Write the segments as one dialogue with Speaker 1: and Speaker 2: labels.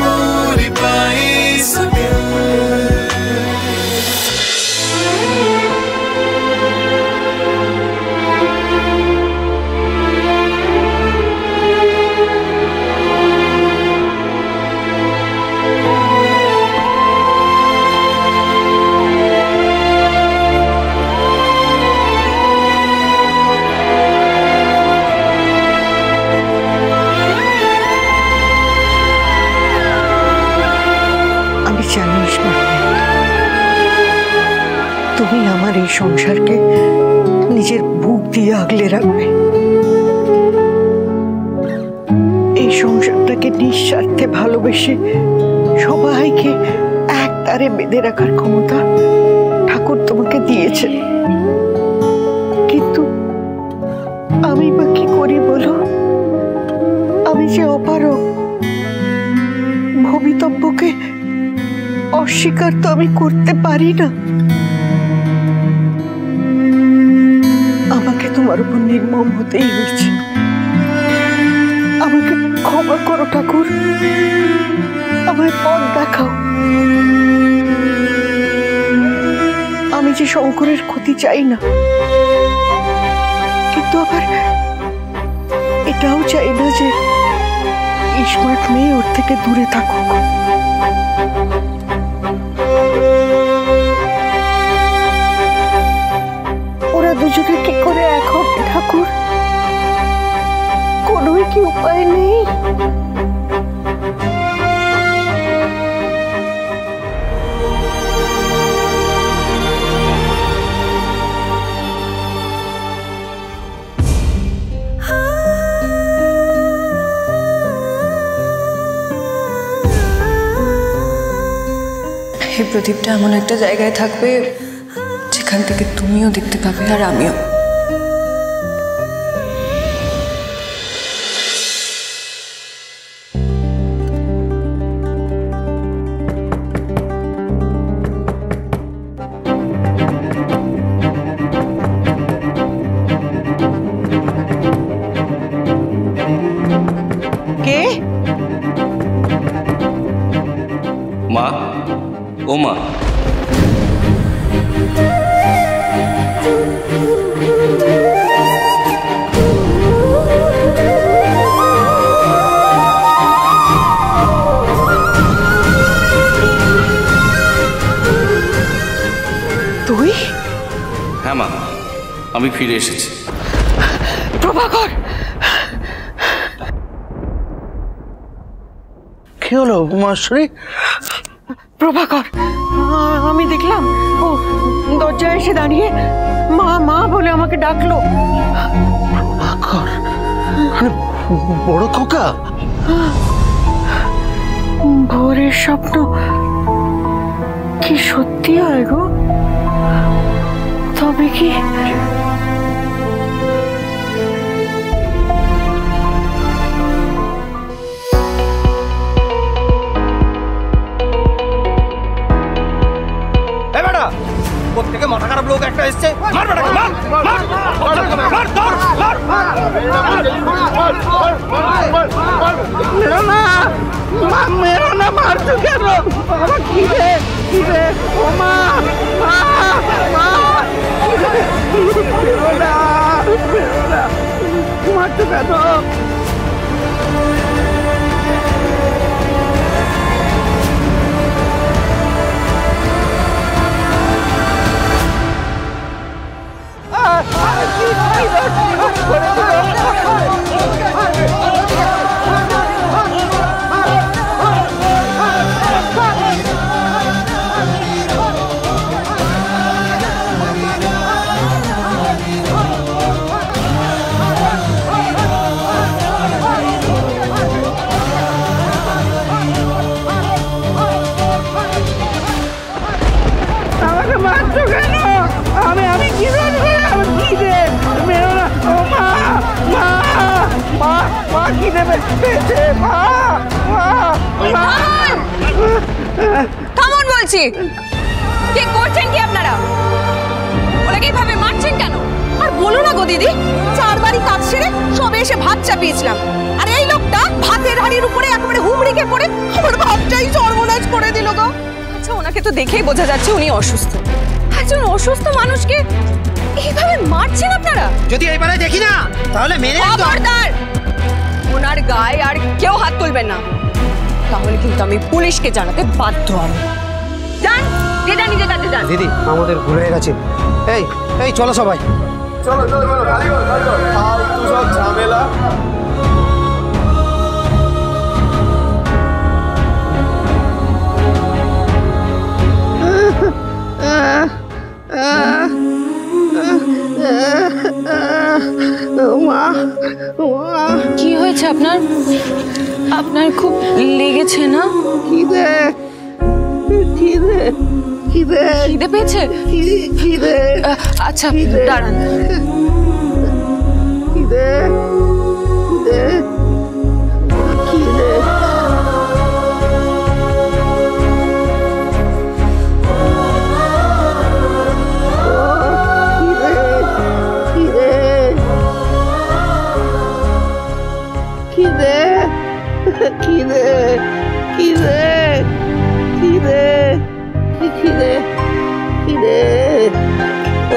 Speaker 1: गोरी पाई सके।
Speaker 2: তুমি আমার এই সংসারকে নিজের বুক দিয়ে আগলে রাখবে, এই সংসারটাকে নিঃস্বার্থে ভালোবেসে সবাইকে এক তারে বেঁধে রাখার ক্ষমতা ঠাকুর তোমাকে দিয়েছে। কিন্তু আমি বা কি করি বলো? আমি যে অপারগ, ভবিতব্যকে অস্বীকার তো আমি করতে পারি না। আমাকে তোমার উপর নির্মম হতেই হয়েছে। আমাকে ক্ষমা করো ঠাকুর, আমায় পথ দেখাও। আমি যে শঙ্করের ক্ষতি চাই না, কিন্তু আবার এটাও চাই না যে স্মার্ট মেয়ে ওর থেকে দূরে থাকুক। ওরা দুজনে কি করে এক হবে ঠাকুর? কোনো কি উপায় নেই?
Speaker 3: এই প্রদীপটা এমন একটা জায়গায় থাকবে যেখান থেকে তুমিও দেখতে পাবে আর আমিও।
Speaker 2: কে?
Speaker 4: মা, ও মা,
Speaker 2: তুই?
Speaker 4: হ্যাঁ মা, আমি ফিরে এসেছি।
Speaker 2: প্রভাকর,
Speaker 5: কি হলো উমাশ্বরী?
Speaker 2: প্রভাকর, আমি দেখলাম ও দরজায় এসে দাঁড়িয়ে মা মা বলে আমাকে ডাকলো।
Speaker 5: প্রভাকর, বড় খোকা?
Speaker 2: ভোরের স্বপ্ন কি সত্যি হয় গো? তবে কি
Speaker 6: থেকে মাথা খারাপ লোক একটা এসছে, মার বেটাকে, মার মার মার মার ধর মার। মেরো না মা, মেরো না, মারছো কেন? বাবা কি রে, কি রে? ও মা, মা মা, মেরো না, মেরো না, মারছো কেন?
Speaker 3: থামুন বলছি। কি করছেন কি আপনারা? ওরা কিভাবে মারছেন কেন? আর বলো না গো দিদি, 4 বাড়ি কাজ সেরে সবে এসে ভাত চাপিয়েছিলাম, আর এই লোকটা ভাতের হাড়ির উপরে একেবারে হুমড়িকে পড়ে আমার ভাতটাই সর্বনাশ করে দিল গো। আচ্ছা, ওনাকে তো দেখেই বোঝা যাচ্ছে উনি অসুস্থ। একজন অসুস্থ মানুষকে এইভাবে মারছেন আপনারা?
Speaker 6: যদি এইবারে দেখি না তাহলে মেরে
Speaker 3: খবরদার! ওনার গায়ে আর কেউ হাত তুলবেন না, তাহলে কিন্তু আমি পুলিশকে জানাতে বাধ্য হব। যান, যেটা নিজে কাজে যান।
Speaker 6: দিদি আমাদের ভুল হয়ে গেছে। এই এই চলো সবাই।
Speaker 1: চলো চলো চলো, গাড়ি কর গাড়ি কর। ফালতু সব ঝামেলা।
Speaker 3: কি হয়েছে আপনার? আপনার খুব লেগেছে না?
Speaker 6: খিদে খিদে খিদে
Speaker 3: খিদে পেয়েছে?
Speaker 6: খিদে
Speaker 3: আচ্ছা দাঁড়ান।
Speaker 6: খিদে খিদে খিদে খিদে খিদে খিদে খিদে খিদে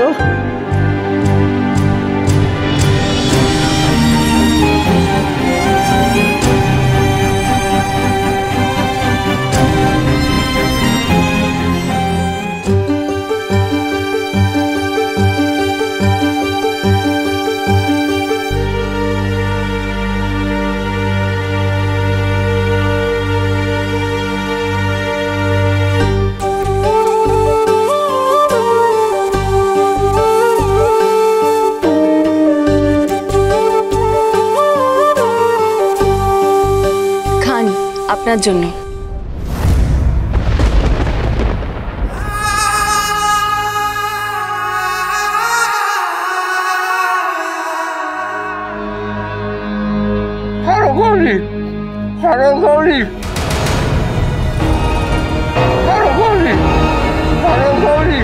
Speaker 6: ও
Speaker 3: আপনার জন্য।
Speaker 6: হরগৌরী হরগৌরী হরগৌরী হরগৌরী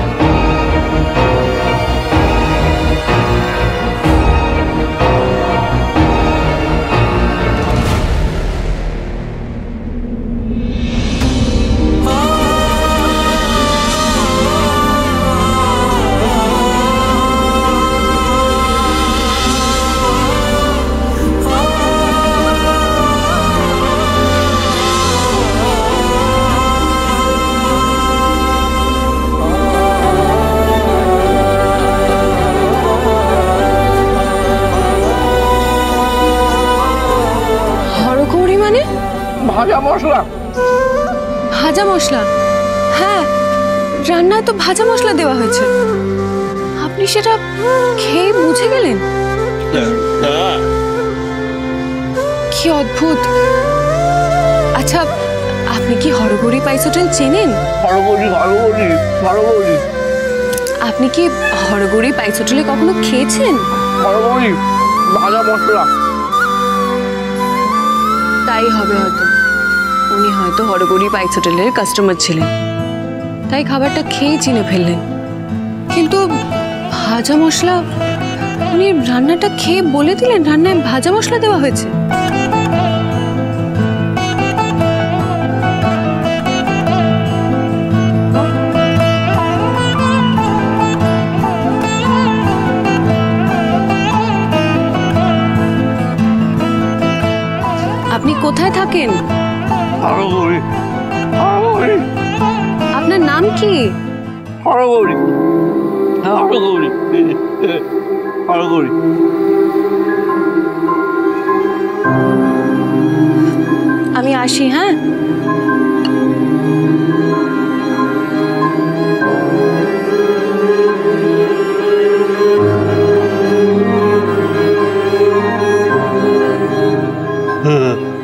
Speaker 6: ভাজা মশলা।
Speaker 3: ভাজা মশলা? হ্যাঁ, রান্নায় তো ভাজা মশলা দেওয়া হয়েছে। আপনি সেটা খেয়ে বুঝে গেলেন? কি অদ্ভুত। আচ্ছা, আপনি কি হরগৌরী স্পাইস হোটেল চেনেন?
Speaker 6: হরগৌরী হরগৌরী হরগৌরী।
Speaker 3: আপনি কি হরগৌরী স্পাইস হোটেলে কখনো খেয়েছেন?
Speaker 6: হরগৌরী ভাজা মশলা।
Speaker 3: তাই হবে হয়তো। উনি হয়তো হরগৌরী স্পাইস হোটেলের কাস্টমার ছিলেন, তাই খাবারটা খেয়ে চিনে ফেললেন। কিন্তু ভাজা মশলা, উনি রান্নাটা খেয়ে বলে দিলেন রান্নায় ভাজা মশলা দেওয়া হয়েছে। আপনি কোথায় থাকেন?
Speaker 6: হরগৌরী হরগৌরী।
Speaker 3: আপনার নাম কি?
Speaker 6: হরগৌরী হরগৌরী হরগৌরী।
Speaker 3: আমি আসি, হ্যাঁ?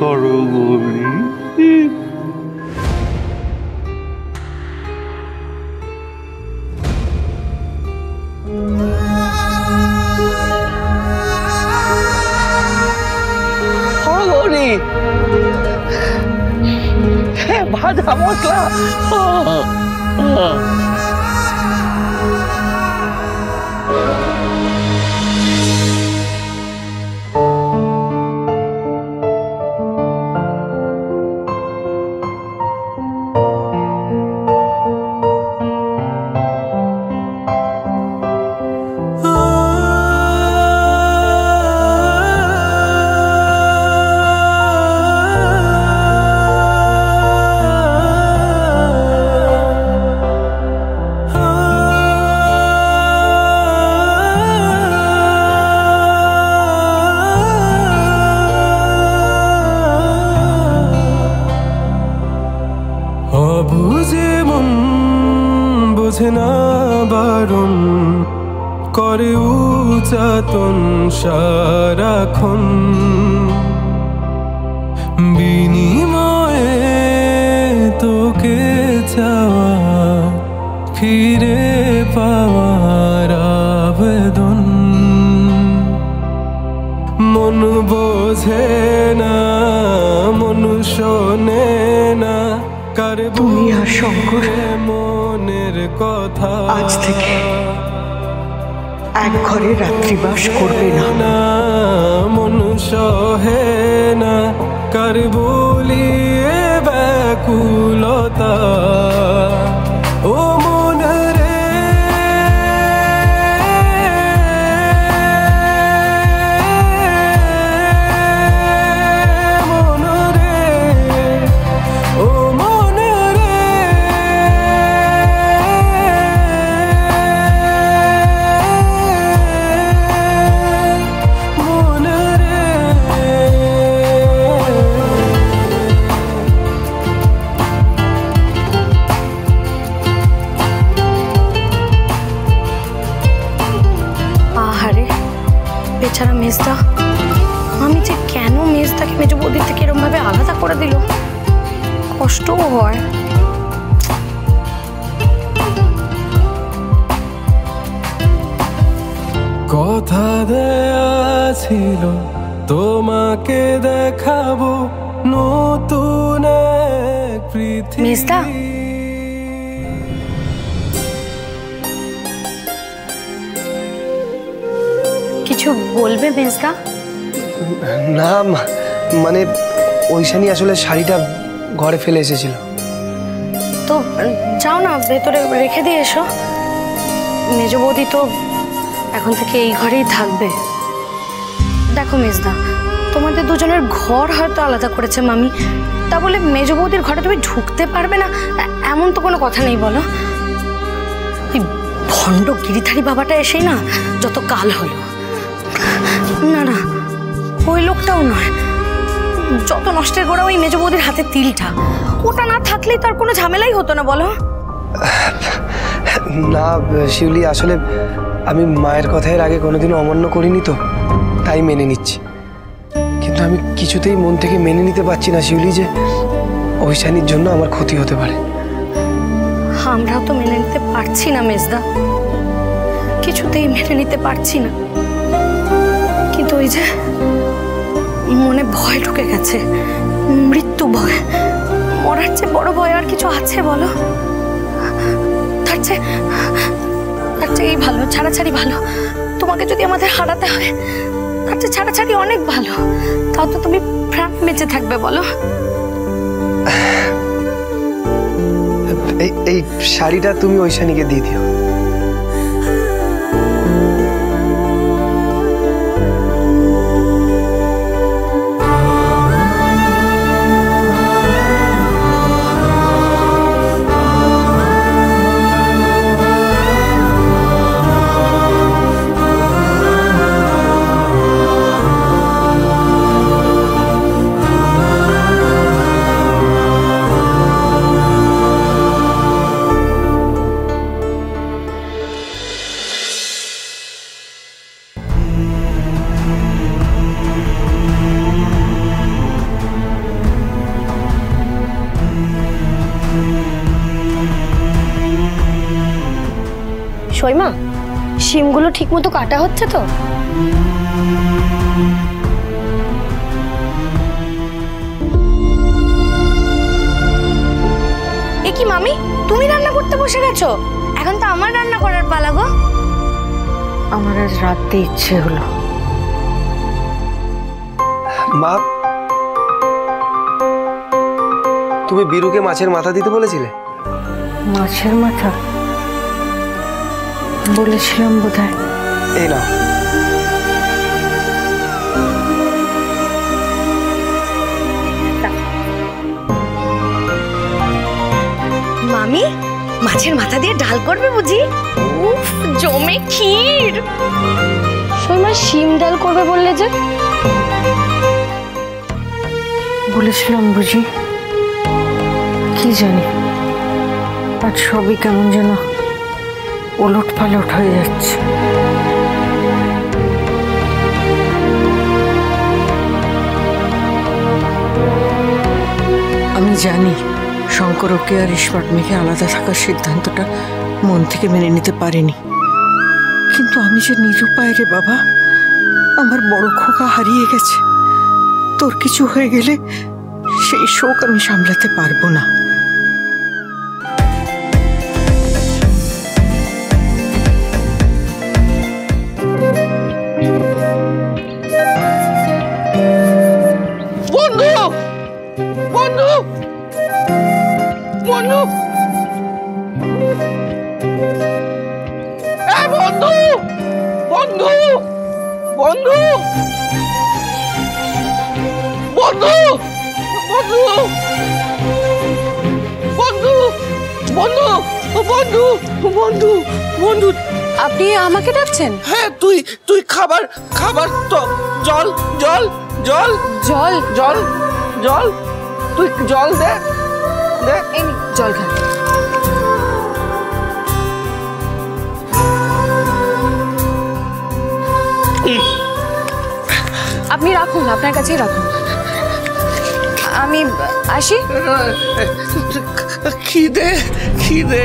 Speaker 6: হরগৌরী। হরগৌরী ভাজা মশলা।
Speaker 7: বুঝে মন বোঝে না বারণ করে উচাতন সারাক্ষণ বিনিময়ে তোকে চাওয়া ফিরে পাওয়ার আবেদন মন বোঝে না মন শোনে না কার
Speaker 2: তুমি আর শঙ্কর
Speaker 7: মনের কথা
Speaker 2: আজ থেকে এক ঘরে রাত্রিবাস করবে না।
Speaker 7: মন সহে না কার বলিয়ে ব্যাকুলতা ও মন রে মন রে ও মন রে মন রে
Speaker 8: আহারে বেচারা মেজদা, আমি যে কেন মেজদাকে মেজ বৌদির থেকে এরকম ভাবে আলাদা করে দিল, কষ্টও হয়।
Speaker 7: কথা দেয়া ছিল তোমাকে দেখাবো নতুন এক
Speaker 8: মেজদা?
Speaker 7: পৃথিবী
Speaker 8: কিছু বলবে মেজদা?
Speaker 1: না মানে ঐশানী আসলে শাড়িটা ঘরে ফেলে এসেছিল।
Speaker 8: তো যাও না ভেতরে রেখে দিয়ে এসো। মেজ বৌদি তো এখন থেকে এই ঘরেই থাকবে। দেখো মেজদা, তোমাদের দুজনের ঘর হয়তো আলাদা করেছে মামি, তা বলে মেজ বৌদির ঘরে তুমি ঢুকতে পারবে না এমন তো কোনো কথা নেই বলো। ওই ভণ্ড গিরিধারী বাবাটা এসেই না যত কাল হলো। না না, ওই লোকটাও নয়, যত নষ্টের গোড়া ওই মেজ বৌদির হাতে তিলটা। ওটা না থাকলেই তো আর কোনো ঝামেলাই হতো না বলো।
Speaker 1: না শিউলি, আসলে আমি মায়ের কথা এর আগে কোনোদিনও অমান্য করিনি তো, তাই মেনে নিচ্ছি। কিন্তু আমি কিছুতেই মন থেকে মেনে নিতে পারছি না শিউলি যে ঐশানীর জন্য আমার ক্ষতি হতে পারে।
Speaker 8: আমরাও তো মেনে নিতে পারছি না মেজদা, কিছুতেই মেনে নিতে পারছি না। কিন্তু ওই যে মনে ভয় ঢুকে গেছে, মৃত্যু ভয়। মরার চেয়ে বড় ভয় আর কিছু আছে বলো? তার চেয়ে এই ভালো, ছাড়াছাড়ি ভালো। তোমাকে যদি আমাদের হারাতে হয় তার চেয়ে ছাড়াছাড়ি অনেক ভালো। তাও তো তুমি প্রাণ বেঁচে থাকবে বলো।
Speaker 1: এই শাড়িটা তুমি ঐশানীকে দিয়ে দিও।
Speaker 8: সইমা, শিমগুলো ঠিক মতো কাটা হচ্ছে তো? এ কি মামি, তুমি রান্না করতে বসে গেছো? এখন তো আমার রান্না করার পালা গো।
Speaker 2: আমার আজ রাতে ইচ্ছে হলো।
Speaker 1: মা, তুমি বীরুকে মাছের মাথা দিতে বলেছিলে?
Speaker 2: মাছের মাথা বলেছিলাম বোধহয়।
Speaker 1: এই নাও।
Speaker 8: মামি, মাছের মাথা দিয়ে ডাল করবে বুঝি? উফ, জমে ক্ষীর। সইমা শিম ডাল করবে বললে যে?
Speaker 2: বলেছিলাম বুঝি, কি জানি আজ সবই কেমন যেন ওলট পালট হয়ে যাচ্ছে। আমি জানি শঙ্কর ওকে আর ইস্পাত মেঘে আলাদা থাকার সিদ্ধান্তটা মন থেকে মেনে নিতে পারেনি, কিন্তু আমি যে নিরুপায় রে বাবা। আমার বড় খোকা হারিয়ে গেছে, তোর কিছু হয়ে গেলে সেই শোক আমি সামলাতে পারবো না।
Speaker 6: বন্ধু বন্ধু বন্ধু বন্ধু বন্ধু বন্ধু বন্ধু বন্ধু বন্ধু বন্ধু বন্ধু বন্ধু বন্ধু
Speaker 3: আপনি আমাকে ডাকছেন?
Speaker 6: হ্যাঁ, তুই তুই খাবার খাবার তো জল জল জল
Speaker 3: জল?
Speaker 6: জল জল তুই জল দে দে।
Speaker 3: এই নিন, জল খান। আপনি রাখুন, আপনার কাছেই রাখুন। আমি আসি।
Speaker 6: খিদে খিদে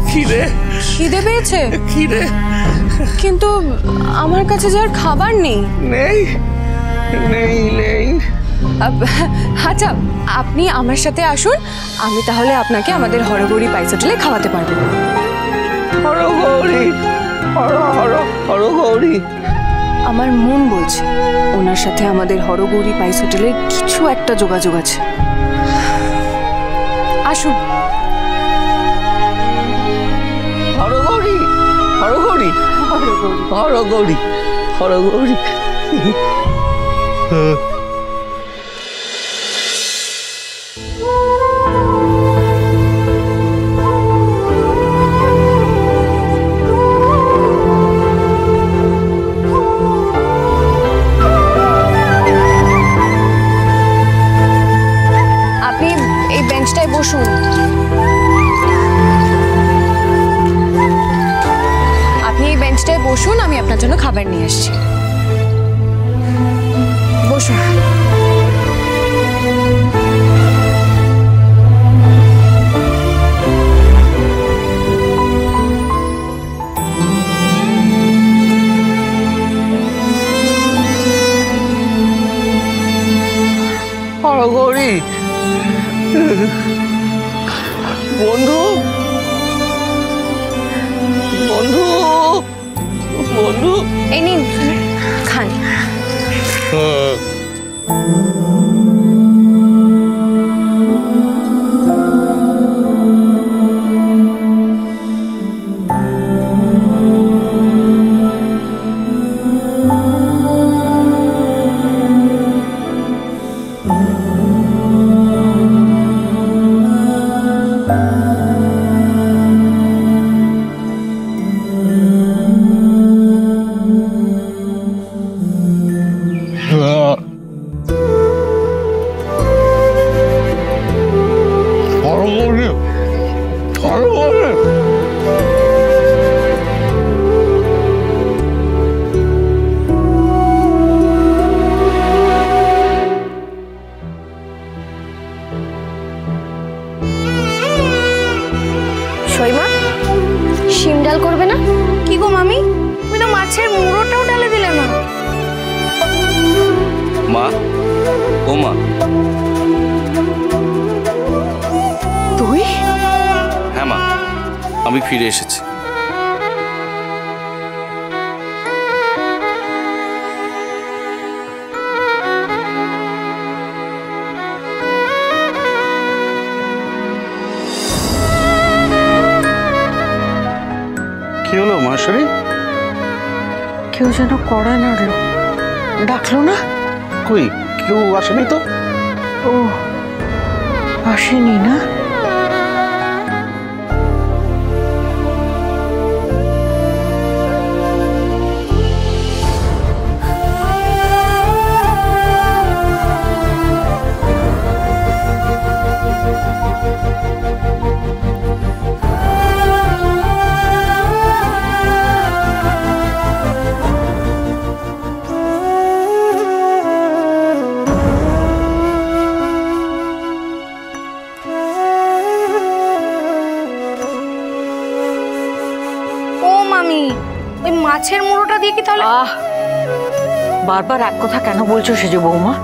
Speaker 6: খিদে
Speaker 3: খিদে পেয়েছে?
Speaker 6: খিদে
Speaker 3: কিন্তু আমার কাছে যে আর খাবার নেই।
Speaker 6: নেই নেই নেই।
Speaker 3: আচ্ছা, আপনি আমার সাথে আসুন, আমি তাহলে আপনাকে আমাদের হরগৌরী পাইস হোটেলে খাওয়াতে পারবো।
Speaker 6: হরগৌরী হরগৌরী।
Speaker 3: আমার মন বলছে ওনার সাথে আমাদের হরগৌরী পাইস হোটেলে কিছু একটা যোগাযোগ আছে। আসুন।
Speaker 6: হরগৌরী হরগৌরী হরগৌরী হরগৌরী।
Speaker 3: আপনি এই বেঞ্চটায় বসুন। আপনি এই বেঞ্চটায় বসুন, আমি আপনার জন্য খাবার নিয়ে আসছি। বসুন।
Speaker 6: হরগৌরী বন্ধু বন্ধু বন্ধু।
Speaker 3: এই নিন, খান।
Speaker 6: হরগৌরী হরগৌরী।
Speaker 8: সইমা, শিম ডাল করবে না? কি গো মামি, তুমি তো মাছের মুড়োটাও ডালে দিলে না।
Speaker 4: মা, ও মা,
Speaker 2: তুই?
Speaker 4: হ্যাঁ মা, আমি ফিরে এসেছি।
Speaker 5: কি হলো মহেশ্বরী?
Speaker 2: কেউ যেন কড়া নাড়লো, ডাকলো না?
Speaker 5: কই কেউ আসেনি তো।
Speaker 2: ও আসেনি না?
Speaker 8: ওই মাছের মুড়োটা দিয়ে কি তাহলে?
Speaker 2: বারবার এক কথা কেন বলছো সেজ বৌমা?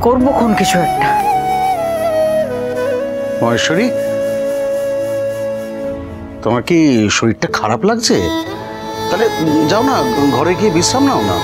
Speaker 2: করবো কোন কিছু একটা।
Speaker 5: মহেশ্বরী, তোমার কি শরীরটা খারাপ লাগছে? তাহলে যাও না, ঘরে গিয়ে বিশ্রাম নাও না।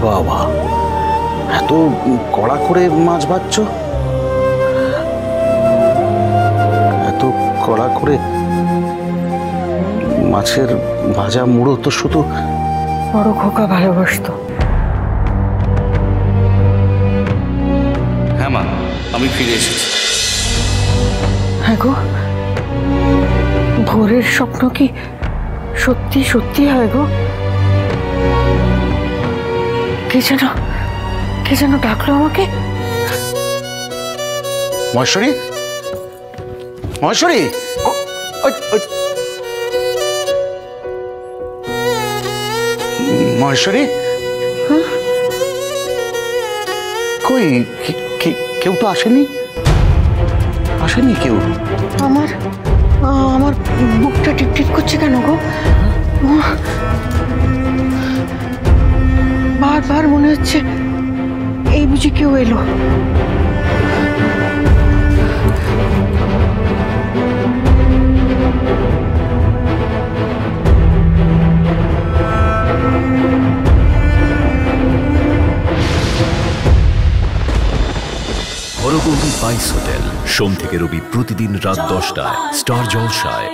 Speaker 5: বাবা, এত কড়া করে মাছ ভাজছ? এত কড়া করে মাছের ভাজা মুড়ো তো শুধু
Speaker 2: বড় খোকা ভালোবাসতো।
Speaker 4: হ্যাঁ মা, আমি ফিরে এসেছি।
Speaker 2: হ্যাঁ গো, ভোরের স্বপ্ন কি সত্যি সত্যি হয় গো? কে যেন ডাকলো আমাকে।
Speaker 5: মহেশ্বরী, মহেশ্বরী, মহেশ্বরী, কই কেউ তো আসেনি? আসেনি কেউ?
Speaker 2: আমার বুকটা টিপটিপ করছে কেন গো? বারবার মনে হচ্ছে এই বুঝি কেউ এলো।
Speaker 9: হরগৌরী স্পাইস হোটেল, সোম থেকে রবি প্রতিদিন রাত 10টায় স্টার জলসায়।